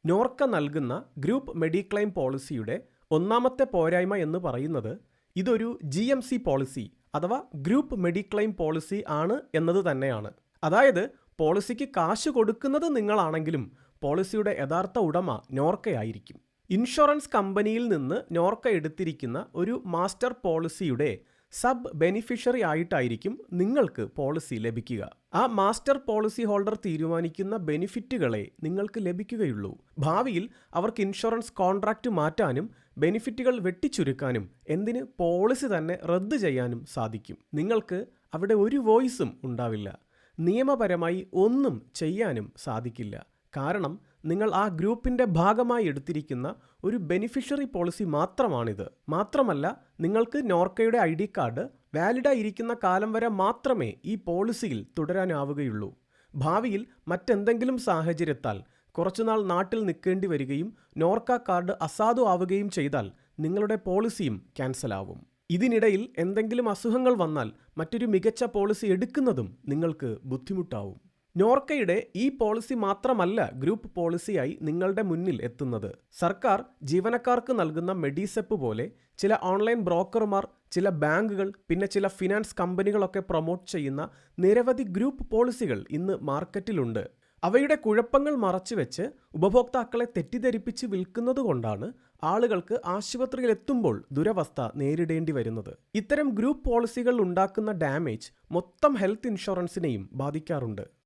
നോർക്ക നൽകുന്ന group mediclaim പോളിസിയുടെ ഒന്നാമത്തെ പോരായ്മ എന്ന് പറയുന്നത് ഇതൊരു GMC പോളിസി അഥവാ ഗ്രൂപ്പ് മെഡിക്ലെയിം പോളിസി ആണ് എന്നത് തന്നെയാണ്. അതായത് പോളിസിക്ക് കാശ് കൊടുക്കുന്നത് നിങ്ങളാണെങ്കിലും പോളിസിയുടെ യഥാർത്ഥ ഉടമ നോർക്കയായിരിക്കും. ഇൻഷുറൻസ് കമ്പനിയിൽ നിന്ന് നോർക്ക എടുത്തിരിക്കുന്ന ഒരു മാസ്റ്റർ പോളിസിയുടെ സബ് ബെനിഫിഷ്യറി ആയിട്ടായിരിക്കും നിങ്ങൾക്ക് പോളിസി ലഭിക്കുക. ആ മാസ്റ്റർ പോളിസി ഹോൾഡർ തീരുമാനിക്കുന്ന ബെനിഫിറ്റുകളെ നിങ്ങൾക്ക് ലഭിക്കുകയുള്ളൂ. ഭാവിയിൽ അവർക്ക് ഇൻഷുറൻസ് കോൺട്രാക്റ്റ് മാറ്റാനും ബെനിഫിറ്റുകൾ വെട്ടിച്ചുരുക്കാനും എന്തിന് പോളിസി തന്നെ റദ്ദ് ചെയ്യാനും സാധിക്കും. നിങ്ങൾക്ക് അവിടെ ഒരു വോയിസും ഉണ്ടാവില്ല. നിയമപരമായി ഒന്നും ചെയ്യാനും സാധിക്കില്ല. കാരണം നിങ്ങൾ ആ ഗ്രൂപ്പിൻ്റെ ഭാഗമായി എടുത്തിരിക്കുന്ന ഒരു ബെനിഫിഷ്യറി പോളിസി മാത്രമാണിത്. മാത്രമല്ല നിങ്ങൾക്ക് നോർക്കയുടെ ID കാർഡ് വാലിഡായിരിക്കുന്ന കാലം വരെ മാത്രമേ ഈ പോളിസിയിൽ തുടരാനാവുകയുള്ളൂ. ഭാവിയിൽ മറ്റെന്തെങ്കിലും സാഹചര്യത്താൽ കുറച്ചുനാൾ നാട്ടിൽ നിൽക്കേണ്ടി വരികയും നോർക്ക കാർഡ് അസാധു ആവുകയും ചെയ്താൽ നിങ്ങളുടെ പോളിസിയും ക്യാൻസലാവും. ഇതിനിടയിൽ എന്തെങ്കിലും അസുഖങ്ങൾ വന്നാൽ മറ്റൊരു മികച്ച പോളിസി എടുക്കുന്നതും നിങ്ങൾക്ക് ബുദ്ധിമുട്ടാവും. നോർക്കയുടെ ഈ പോളിസി മാത്രമല്ല ഗ്രൂപ്പ് പോളിസിയായി നിങ്ങളുടെ മുന്നിൽ എത്തുന്നത്. സർക്കാർ ജീവനക്കാർക്ക് നൽകുന്ന മെഡിസെപ്പ് പോലെ ചില ഓൺലൈൻ ബ്രോക്കർമാർ, ചില ബാങ്കുകൾ, പിന്നെ ചില ഫിനാൻസ് കമ്പനികളൊക്കെ പ്രൊമോട്ട് ചെയ്യുന്ന നിരവധി ഗ്രൂപ്പ് പോളിസികൾ ഇന്ന് മാർക്കറ്റിലുണ്ട്. അവയുടെ കുഴപ്പങ്ങൾ മറച്ചുവെച്ച് ഉപഭോക്താക്കളെ തെറ്റിദ്ധരിപ്പിച്ച് വിൽക്കുന്നതുകൊണ്ടാണ് ആളുകൾക്ക് ആശുപത്രിയിലെത്തുമ്പോൾ ദുരവസ്ഥ നേരിടേണ്ടി വരുന്നത്. ഇത്തരം ഗ്രൂപ്പ് പോളിസികൾ ഉണ്ടാക്കുന്ന ഡാമേജ് മൊത്തം ഹെൽത്ത് ഇൻഷുറൻസിനെയും ബാധിക്കാറുണ്ട്.